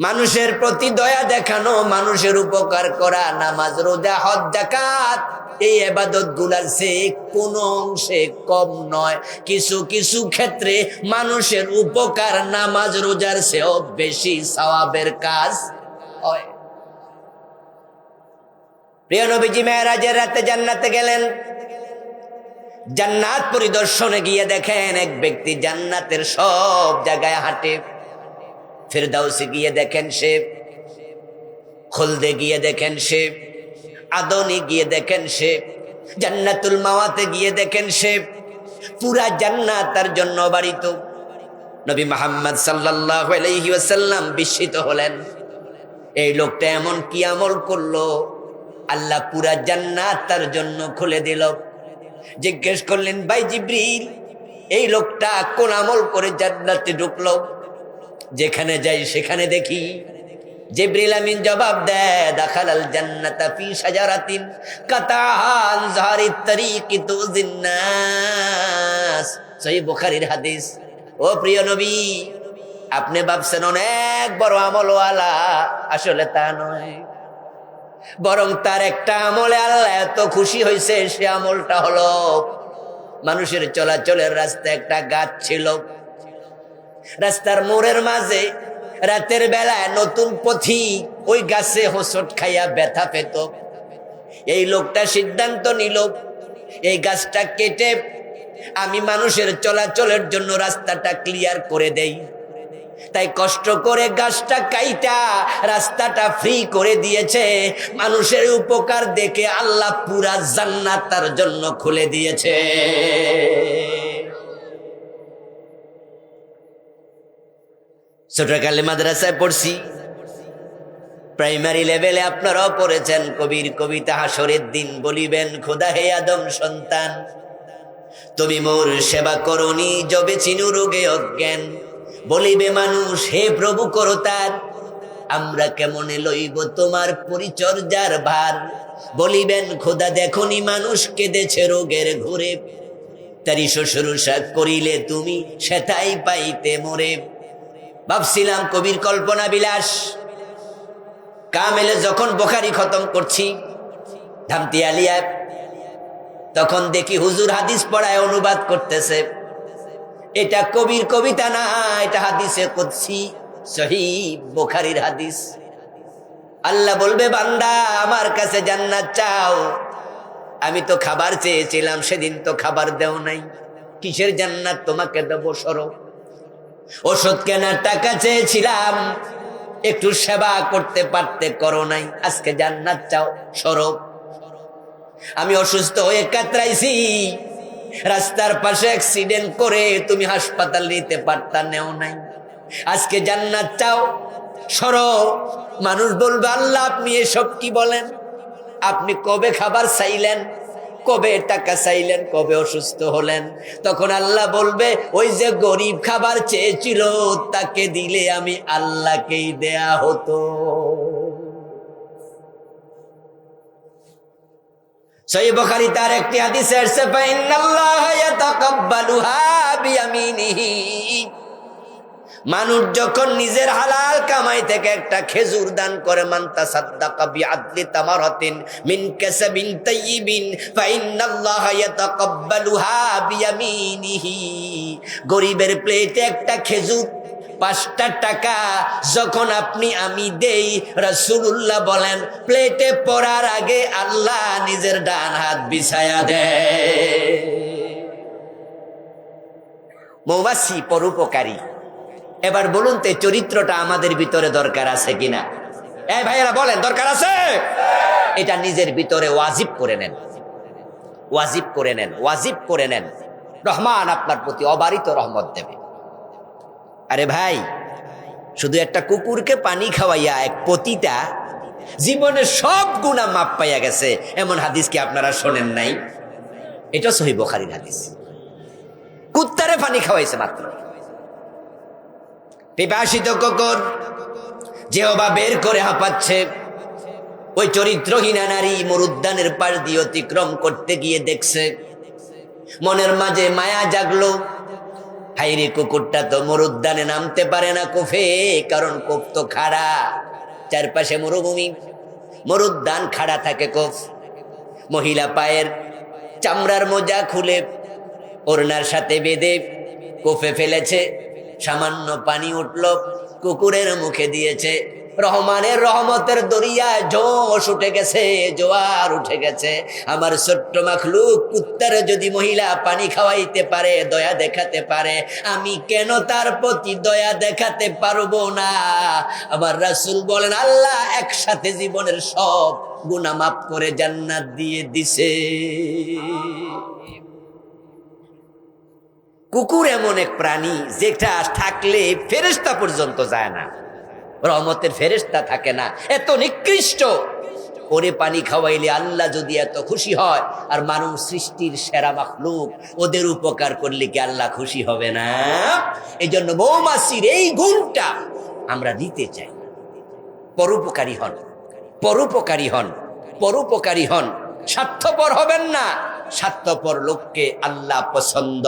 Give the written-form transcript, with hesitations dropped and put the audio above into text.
মানুষের প্রতি দয়া দেখানো, মানুষের উপকার করা, নামাজ রোজা হজ যাকাত, এই ইবাদত গুলার চেয়ে কোনো অংশে কম নয়। কিছু কিছু ক্ষেত্রে মানুষের উপকার নামাজ রোজার চেয়েও বেশি সওয়াবের কাজ হয়। প্রিয় নবীজি মেরাজের রাতে জান্নাতে গেলেন। জান্নাত পরিদর্শনে গিয়ে দেখেন এক ব্যক্তি জান্নাতের সব জায়গায় হাঁটে। ফিরদাউসে গিয়ে দেখেন সে, খুলদে গিয়ে দেখেন সে, আদনে গিয়ে দেখেন সে, জান্নাতুল মাওয়াতে গিয়ে দেখেন সে। পুরা জান্নাত তার জন্য বাড়িত। নবী মুহাম্মদ সাল্লাল্লাহু আলাইহি ওয়াসাল্লাম বিস্মিত হলেন, এই লোকটা এমন কি আমল করলো, আল্লাহ পুরা জান্নাত তার জন্য খুলে দিল। জিজ্ঞেস করলেন, ভাই জিবরিল, এই লোকটা কোন আমল করে জান্নাতে ঢুকলো? যেখানে যাই সেখানে দেখি। জিবরিল আমিন জবাব দেয়, দাখালাল জান্নাতা ফি শাজারাতিন কাতাহান যারিত তারিকি তুযিন নাস। সহিহ বুখারীর হাদিস। ও প্রিয় নবী, আপনি ভাবছেন অনেক বড় আমলওয়ালা, আসলে তা নয়। বরং তার একটা আমলে আল্লাহ এত খুশি হয়েছে, সে আমলটা হলো মানুষের চলাচলের রাস্তায় একটা গাছ ছিল। রাস্তার মোড়ের মাঝে রাতের বেলায় নতুন পথিক ওই গাছে হোঁচট খাইয়া ব্যথা পেত। এই লোকটা সিদ্ধান্ত নিল, এই গাছটা কেটে আমি মানুষের চলাচলের জন্য রাস্তাটা ক্লিয়ার করে দেই। তাই কষ্ট করে গাছটা কাইটা রাস্তাটা ফ্রি করে দিয়েছে। মানুষের উপকার দেখে আল্লাহ পুরা জান্নাত তার জন্য খুলে দিয়েছে। ছোটকালে মাদ্রাসায় পড়ছি, প্রাইমারি লেভেলে আপনারাও পড়েছেন। কবির কবিতা, হাসরের দিন বলিবেন খোদা হে আদম সন্তান, তুমি মোর সেবা করনি যবে চিনু রোগে অজ্ঞান। বলিবে মানুষ হে প্রভু করো তার, আমরা কেমনে লইব তোমার পরিচর্যার ভার। বলিবেন খোদা দেখনি মানুষ কেঁদেছে রোগের ঘুরে, তারি শুশ্রূষা করিলে তুমি সেটাই পাইতে মোরে। ভাবছিলাম কবির কল্পনা বিলাস। কামেলে যখন বুখারী খতম করছি ধামতি আলিয়া, তখন দেখি হুজুর হাদিস পড়ায় অনুবাদ করতেছে। এটা কবির কবিতা না, এটা হাদিসে কুদসি, সহিহ বুখারীর হাদিস। আল্লাহ বলবে, বান্দা আমার কাছে জান্নাত চাও, আমি তো খাবার চেয়েছিলাম, সেদিন তো খাবার দেও নাই, কিসের জান্নাত তোমাকে দেব? সরো। ওষুধ কেনার টাকা চেয়েছিলাম, একটু সেবা করতে পারতে, করো নাই, আজকে জান্নাত চাও, সরো। আমি অসুস্থ হয়ে কাতরাইছি, রাস্তার পাশে অ্যাক্সিডেন্ট করে তুমি হাসপাতাল নিতে পারতা, নেও নাই, আজকে জান্নাত চাও, সরো। মানুষ বলবে, আল্লাহ আপনি এসব কি বলেন? আপনি কবে খাবার চাইলেন, কবে টাকা চাইলেন, কবে অসুস্থ হলেন? তখন আল্লাহ বলবে, ওই যে গরিব খাবার চেয়েছিল তাকে দিলে আমি আল্লাহকেই দেয়া হতো। সহিহ বুখারী তার একটি হাদিসে আছে, ফাইন্নাল্লাহা ইয়াতাকাব্বালুহা বিয়ামিনিহি। মানুষ যখন নিজের হালাল কামাই থেকে একটা খেজুর দান করে, মান তাসাদ্দাকা বিআদলি তামারাতিন মিন কাসাবিন তাইয়িবিন ফাইন্নাল্লাহা ইয়াতাকাব্বালুহা বিয়ামিনিহি। গরিবের প্লেটে একটা খেজুর 5টা টাকা যখন আপনি আমি দেই, রাসূলুল্লাহ বলেন প্লেটে পড়ার আগে আল্লাহ নিজের ডান হাত বিছায়া দেয়। মৌমাছি পরোপকারী। এবার বলুন তো, চরিত্রটা আমাদের ভিতরে দরকার আছে কিনা? এই ভাইয়েরা বলেন, দরকার আছে? এটা নিজের ভিতরে ওয়াজিব করে নেন, ওয়াজিব করে নেন, ওয়াজিব করে নেন। রহমান আপনার প্রতি অবারিত রহমত দেবে। আরে ভাই, শুধু একটা কুকুরকে পানি খাওয়াইয়া এক পতিতা জীবনের সব গুনাহ মাপ পাইয়া গেছে, এমন হাদিস কি আপনারা শোনেন নাই? এটা সহিহ বুখারীর হাদিস। কুত্তারে পানি খাওয়াইছে মাত্র। পিপাসিত কুকুর জিহ্বা বের করে হাঁপাচ্ছে, ওই চরিত্রহীনা নারী মরুদ্যানের পাশ দিয়ে অতিক্রম করতে গিয়ে দেখছে, মনের মাঝে মায়া জাগলো, হাইরে কুকুরটা তো মরুদ্যানে নামতে পারে না কুফে, কারণ কূপ তো খাড়া, চারপাশে মরুভূমি, মরুদ্যান খাড়া থাকে কূপ। মহিলা পায়ের চামড়ার মোজা খুলে ওড়নার সাথে বেঁধে কূপে ফেলেছে। সামান্য পানি উঠল, কুকুরের মুখে দিয়েছে। রহমানের রহমতের দরিয়া জোশ উঠে গেছে, জোয়ার উঠে গেছে। আমার ছোট্ট মাখলুক কুত্তারে যদি মহিলা পানি খাওয়াইতে পারে, দয়া দেখাতে পারে, আমি কেন তার প্রতি দয়া দেখাতে পারবো না? আমার রাসূল বলেন, আল্লাহ একসাথে জীবনের সব গুনাহ মাফ করে জান্নাত দিয়ে দিছে। কুকুর এমন এক প্রাণী যেটা থাকলে ফেরেশতা পর্যন্ত যায় না, রহমতের ফেরেশতা থাকে না, এত নিকৃষ্ট। ওরে পানি খাওয়াইলে আল্লাহ যদি এত খুশি হয়, আর মানুষ সৃষ্টির সেরা মাখলুক, ওদের উপকার করলে কি আল্লাহ খুশি হবে না? এই জন্য মৌমাছির এই গুণটা আমরা দিতে চাই। পরোপকারী হন, পরোপকারী হন, পরোপকারী হন, স্বার্থপর হবেন না। স্বার্থপর লোককে আল্লাহ পছন্দ